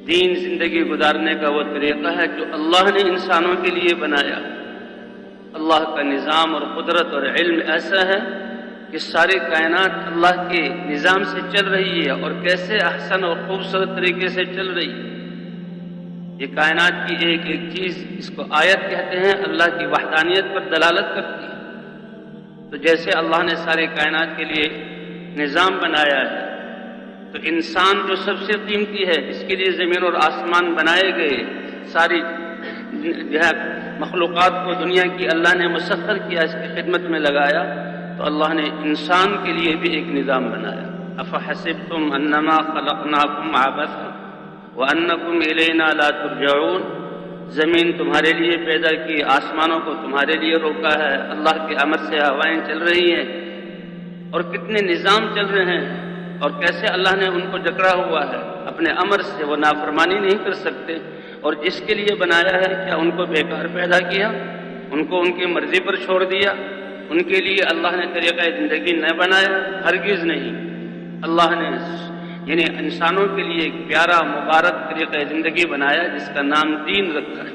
دین زندگی گزارنے کا وہ طریقہ ہے جو اللہ نے انسانوں کے لیے بنایا۔ اللہ کا نظام اور قدرت اور علم ایسا ہے کہ ساری کائنات اللہ کے نظام سے چل رہی ہے، اور کیسے احسن اور خوبصورت طریقے سے چل رہی ہے۔ یہ کائنات کی ایک ایک چیز، اس کو آیت کہتے ہیں، اللہ کی وحدانیت پر دلالت کرتی ہے۔ تو جیسے اللہ نے سارے کائنات کے لیے نظام بنایا ہے، تو انسان جو سب سے قیمتی ہے، جس کے لیے زمین اور آسمان بنائے گئے، ساری جو ہے مخلوقات کو دنیا کی اللہ نے مسخر کیا، اس کی خدمت میں لگایا، تو اللہ نے انسان کے لیے بھی ایک نظام بنایا۔ افحسبتم انما خلقناکم عبثا وانکم الینا لا ترجعون، زمین تمہارے لیے پیدا کی، آسمانوں کو تمہارے لیے روکا ہے، اللہ کے امر سے ہوائیں چل رہی ہیں، اور کتنے نظام چل رہے ہیں، اور کیسے اللہ نے ان کو جکڑا ہوا ہے اپنے امر سے، وہ نافرمانی نہیں کر سکتے۔ اور جس کے لیے بنایا ہے، کیا ان کو بیکار پیدا کیا، ان کو ان کی مرضی پر چھوڑ دیا؟ ان کے لیے اللہ نے طریقہ زندگی نہ بنایا، ہرگز نہیں۔ اللہ نے یعنی انسانوں کے لیے ایک پیارا مبارک طریقہ زندگی بنایا، جس کا نام دین رکھا ہے۔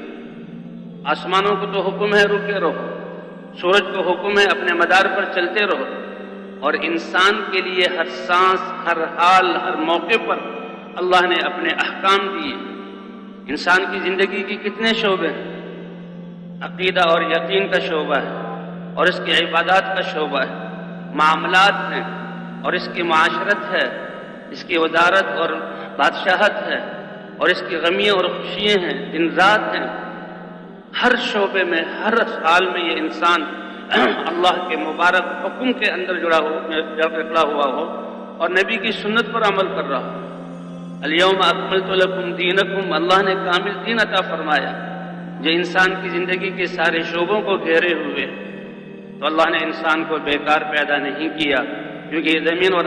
آسمانوں کو تو حکم ہے رکے رہو، سورج کو حکم ہے اپنے مدار پر چلتے رہو، اور انسان کے لیے ہر سانس، ہر حال، ہر موقع پر اللہ نے اپنے احکام دیے۔ انسان کی زندگی کی کتنے شعبے ہیں؟ عقیدہ اور یقین کا شعبہ ہے، اور اس کی عبادات کا شعبہ ہے، معاملات ہیں، اور اس کی معاشرت ہے، اس کی وزارت اور بادشاہت ہے، اور اس کی غمیاں اور خوشیاں ہیں، دن رات ہیں۔ ہر شعبے میں، ہر حال میں یہ انسان اللہ کے مبارک حکم کے اندر جڑا ہوا ہو، اور نبی کی سنت پر عمل کر رہا ہو۔ الیوم اکملت لکم دینکم، اللہ نے کامل دین عطا فرمایا، جو انسان کی زندگی کے سارے شعبوں کو گھیرے ہوئے۔ تو اللہ نے انسان کو بیکار پیدا نہیں کیا، کیونکہ یہ زمین اور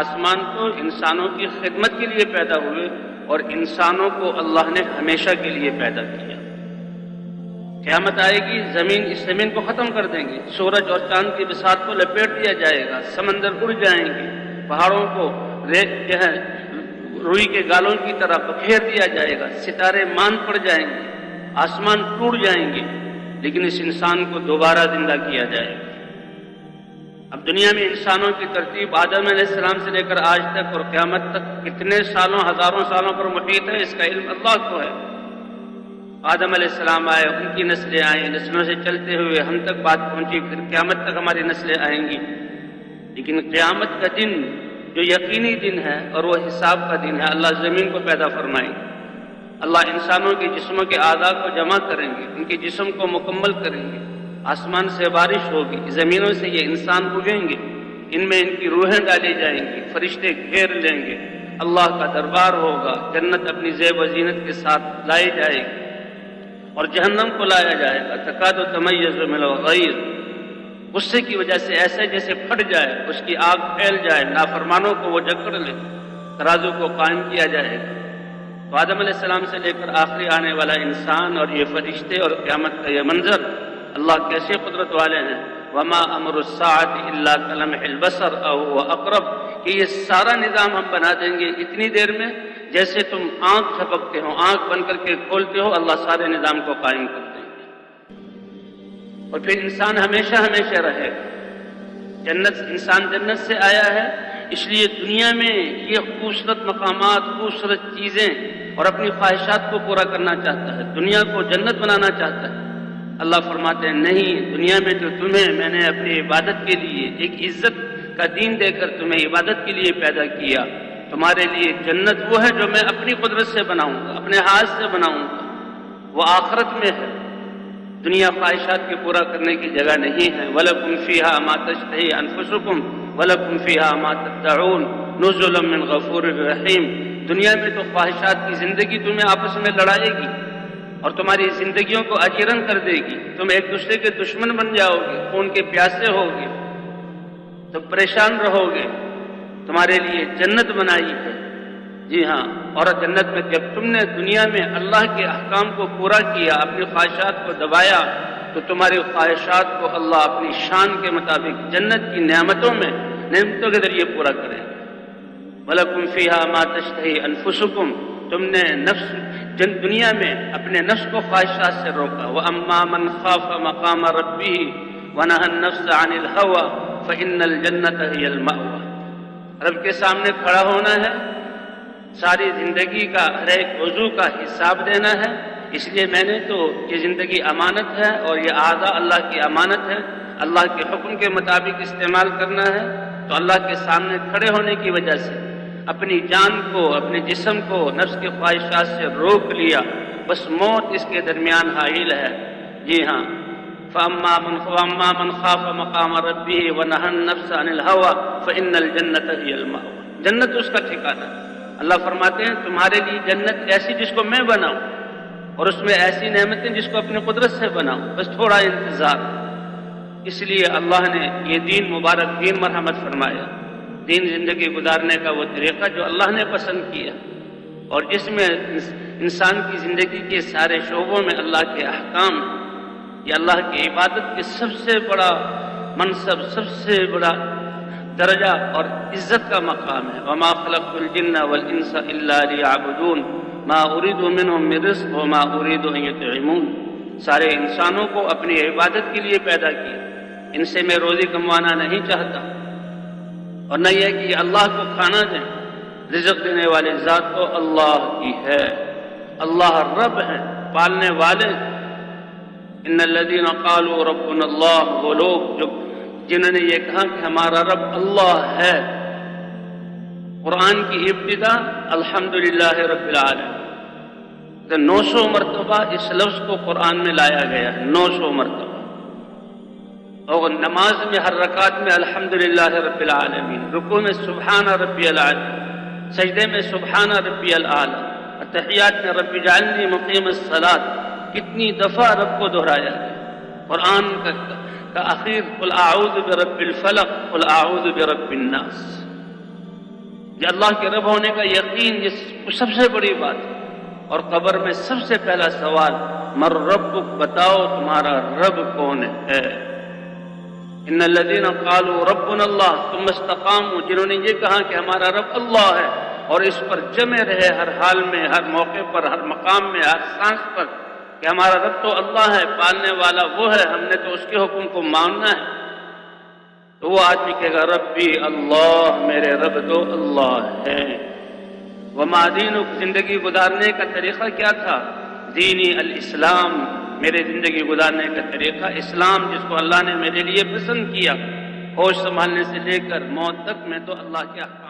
آسمان تو انسانوں کی خدمت کے لیے پیدا ہوئے، اور انسانوں کو اللہ نے ہمیشہ کے لیے پیدا کیا۔ قیامت آئے گی، اس زمین کو ختم کر دیں گے، سورج اور چاند کی بساط کو لپیٹ دیا جائے گا، سمندر اڑ جائیں گے، پہاڑوں کو روئی کے گالوں کی طرح بکھیر دیا جائے گا، ستارے مان پڑ جائیں گے، آسمان ٹوٹ جائیں گے، لیکن اس انسان کو دوبارہ زندہ کیا جائے گا۔ اب دنیا میں انسانوں کی ترتیب آدم علیہ السلام سے لے کر آج تک اور قیامت تک کتنے سالوں، ہزاروں سالوں پر محیط ہے، اس کا علم اللہ کو ہے۔ آدم علیہ السلام آئے، ان کی نسلیں آئیں، نسلوں سے چلتے ہوئے ہم تک بات پہنچی، پھر قیامت تک ہماری نسلیں آئیں گی۔ لیکن قیامت کا دن جو یقینی دن ہے، اور وہ حساب کا دن ہے، اللہ زمین کو پیدا فرمائیں گے، اللہ انسانوں کے جسموں کے اعضاء کو جمع کریں گے، ان کے جسم کو مکمل کریں گے، آسمان سے بارش ہوگی، زمینوں سے یہ انسان اگیں گے، ان میں ان کی روحیں ڈالی جائیں گی، فرشتے گھیر لیں گے، اللہ کا دربار ہوگا، جنت اپنی زیب و زینت کے ساتھ لائی جائے گی، اور جہنم کو لایا جائے گا، تکاد تمیز من الغیظ، غصے کی وجہ سے ایسے جیسے پھٹ جائے، اس کی آگ پھیل جائے، نافرمانوں کو وہ جکڑ لے، ترازو کو قائم کیا جائے گا۔ تو آدم علیہ السلام سے لے کر آخری آنے والا انسان اور یہ فرشتے اور قیامت کا یہ منظر، اللہ کیسے قدرت والے ہیں۔ وما امر الساعۃ الا کلمح البصر او هو اقرب، کہ یہ سارا نظام ہم بنا دیں گے اتنی دیر میں، جیسے تم آنکھ جھپکتے ہو، آنکھ بند کر کے کھولتے ہو، اللہ سارے نظام کو قائم کر دیں گے، اور پھر انسان ہمیشہ ہمیشہ رہے گا۔ انسان جنت سے آیا ہے، اس لیے دنیا میں یہ خوبصورت مقامات، خوبصورت چیزیں اور اپنی خواہشات کو پورا کرنا چاہتا ہے، دنیا کو جنت بنانا چاہتا ہے۔ اللہ فرماتے ہیں نہیں، دنیا میں تو تمہیں میں نے اپنی عبادت کے لیے ایک عزت کا دین دے کر تمہیں عبادت کے لیے پیدا کیا، تمہارے لیے جنت وہ ہے جو میں اپنی قدرت سے بناؤں گا، اپنے ہاتھ سے بناؤں گا، وہ آخرت میں ہے۔ دنیا خواہشات کے پورا کرنے کی جگہ نہیں ہے۔ وَلَكُمْ فِيهَا مَا تَشْتَهِي أَنفُسُكُمْ وَلَكُمْ فِيهَا مَا تَدَّعُونَ نُزُلًا مِّن غَفُورٍ رَحِيمٍ۔ دنیا میں تو خواہشات کی زندگی تمہیں آپس میں لڑائے گی، اور تمہاری زندگیوں کو اجیرن کر دے گی، تم ایک دوسرے کے دشمن بن جاؤ گے، خون کے پیاسے ہوگے، تم پریشان رہو گے۔ تمہارے لیے جنت بنائی ہے، جی ہاں، اور جنت میں جب تم نے دنیا میں اللہ کے احکام کو پورا کیا، اپنی خواہشات کو دبایا، تو تمہاری خواہشات کو اللہ اپنی شان کے مطابق جنت کی نعمتوں کے ذریعے پورا کرے۔ وَلَكُمْ فِيهَا مَا تَشْتَهِي أَنفُسُكُمْ تم نے دنیا میں اپنے نفس کو خواہشات سے روکا. وَأَمَّا مَنْ خَافَ مَقَامَ رَبِّهِ وَنَهَى النَّفْسَ عَنِ الْهَوَىٰ فَإِنَّ الْجَنَّةَ هِيَ الْمَأْوَىٰ. رب کے سامنے کھڑا ہونا ہے، ساری زندگی کا ہر ایک عضو کا حساب دینا ہے. اس لیے میں نے تو یہ زندگی امانت ہے اور یہ اعضاء اللہ کی امانت ہے، اللہ کے حکم کے مطابق استعمال کرنا ہے. تو اللہ کے سامنے کھڑے ہونے کی وجہ سے اپنی جان کو، اپنے جسم کو نفس کے خواہشات سے روک لیا، بس موت اس کے درمیان حائل ہے. جی ہاں، فَأَمَّا مَنْ خَافَ مَقَامَ رَبِّهِ وَنَهَى النَّفْسَ عَنِ الْهَوَىٰ فَإِنَّ الْجَنَّةَ هِيَ الْمَأْوَىٰ. جنت اس کا ٹھکانہ. اللہ فرماتے ہیں تمہارے لیے جنت ایسی جس کو میں بناؤں، اور اس میں ایسی نعمتیں جس کو اپنی قدرت سے بناؤں، بس تھوڑا انتظار. اس لیے اللہ نے یہ دین مبارک دین مرحمت فرمایا، دین زندگی گزارنے کا وہ طریقہ جو اللہ نے پسند کیا، اور جس میں انسان کی زندگی کے سارے شعبوں میں اللہ کے احکام. یہ اللہ کی عبادت کے سب سے بڑا منصب، سب سے بڑا درجہ اور عزت کا مقام ہے. وَمَا خَلَقْتُ الْجِنَّ وَالْإِنسَ إِلَّا لِيَعْبُدُونَ مَا أُرِيدُ مِنْهُمْ مِنْ رِزْقٍ وَمَا أُرِيدُ أَنْ يُطْعِمُونَ. سارے انسانوں کو اپنی عبادت کے لیے پیدا کیا، ان سے میں روزی کموانا نہیں چاہتا، اور نہ یہ کہ اللہ کو کھانا دیں. رزق دینے والے ذات تو اللہ کی ہے، اللہ رب ہے، پالنے والے. ان الذين قالوا ربنا اللہ، وہ لوگ جنہوں نے یہ کہا کہ ہمارا رب اللہ ہے. قرآن کی ابتدا الحمدللہ رب العالمین. 900 مرتبہ اس لفظ کو قرآن میں لایا گیا ہے، 900 مرتبہ. اور نماز میں ہر رکعت میں الحمدللہ رب العالمین، رکوع میں سبحان ربی العظیم، سجدے میں سبحان ربی الاعلی، تحیات میں رب اجعلنی مقیم الصلاۃ. کتنی دفعہ رب کو دہرایا ہے. قرآن کا آخر قل اعوذ برب الفلق قل اعوذ برب الناس. یہ اللہ کے رب ہونے کا یقین یہ سب سے بڑی بات ہے. اور قبر میں سب سے پہلا سوال مر ربک، بتاؤ تمہارا رب کون ہے. ان الذين قالوا ربنا اللہ ثم استقاموا، جنہوں نے یہ کہا کہ ہمارا رب اللہ ہے اور اس پر جمے رہے ہر حال میں، ہر موقع پر، ہر مقام میں، ہر سانس پر کہ ہمارا رب تو اللہ ہے، پالنے والا وہ ہے، ہم نے تو اس کے حکم کو ماننا ہے. تو وہ آدمی کہے گا ربی اللہ، میرے رب تو اللہ ہے. وما دینک، زندگی گزارنے کا طریقہ کیا تھا؟ دینی الاسلام، میرے زندگی گزارنے کا طریقہ اسلام، جس کو اللہ نے میرے لیے پسند کیا. ہوش سنبھالنے سے لے کر موت تک میں تو اللہ کے احکام